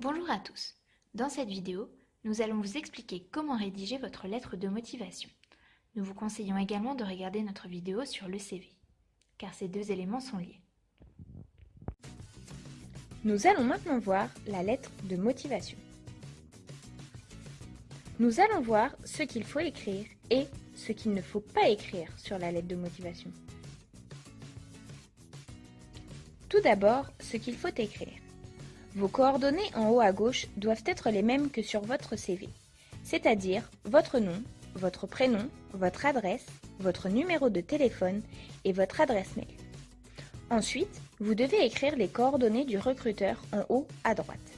Bonjour à tous. Dans cette vidéo, nous allons vous expliquer comment rédiger votre lettre de motivation. Nous vous conseillons également de regarder notre vidéo sur le CV, car ces deux éléments sont liés. Nous allons maintenant voir la lettre de motivation. Nous allons voir ce qu'il faut écrire et ce qu'il ne faut pas écrire sur la lettre de motivation. Tout d'abord, ce qu'il faut écrire. Vos coordonnées en haut à gauche doivent être les mêmes que sur votre CV, c'est-à-dire votre nom, votre prénom, votre adresse, votre numéro de téléphone et votre adresse mail. Ensuite, vous devez écrire les coordonnées du recruteur en haut à droite.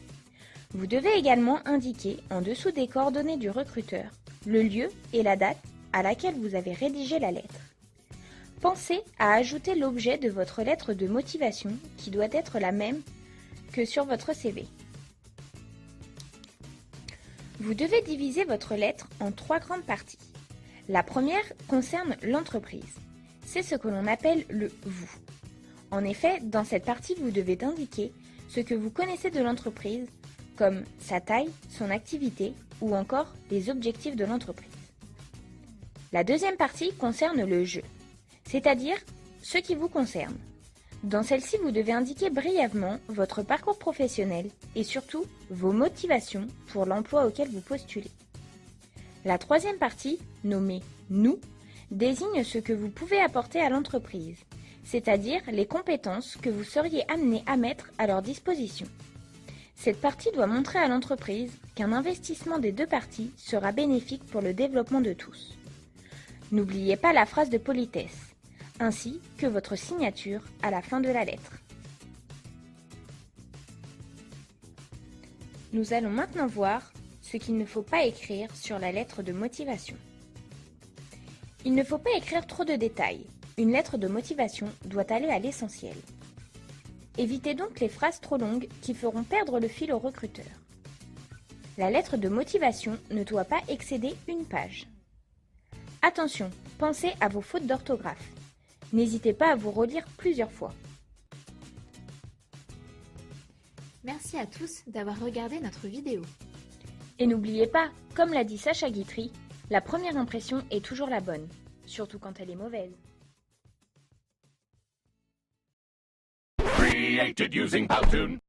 Vous devez également indiquer en dessous des coordonnées du recruteur le lieu et la date à laquelle vous avez rédigé la lettre. Pensez à ajouter l'objet de votre lettre de motivation qui doit être la même que sur votre CV. Vous devez diviser votre lettre en 3 grandes parties. La première concerne l'entreprise. C'est ce que l'on appelle le « vous ». En effet, dans cette partie, vous devez indiquer ce que vous connaissez de l'entreprise, comme sa taille, son activité ou encore les objectifs de l'entreprise. La deuxième partie concerne le « je », c'est-à-dire ce qui vous concerne. Dans celle-ci, vous devez indiquer brièvement votre parcours professionnel et surtout vos motivations pour l'emploi auquel vous postulez. La troisième partie, nommée « nous », désigne ce que vous pouvez apporter à l'entreprise, c'est-à-dire les compétences que vous seriez amené à mettre à leur disposition. Cette partie doit montrer à l'entreprise qu'un investissement des deux parties sera bénéfique pour le développement de tous. N'oubliez pas la phrase de politesse, ainsi que votre signature à la fin de la lettre. Nous allons maintenant voir ce qu'il ne faut pas écrire sur la lettre de motivation. Il ne faut pas écrire trop de détails. Une lettre de motivation doit aller à l'essentiel. Évitez donc les phrases trop longues qui feront perdre le fil au recruteur. La lettre de motivation ne doit pas excéder une page. Attention, pensez à vos fautes d'orthographe. N'hésitez pas à vous relire plusieurs fois. Merci à tous d'avoir regardé notre vidéo. Et n'oubliez pas, comme l'a dit Sacha Guitry, la première impression est toujours la bonne, surtout quand elle est mauvaise. Created using Powtoon.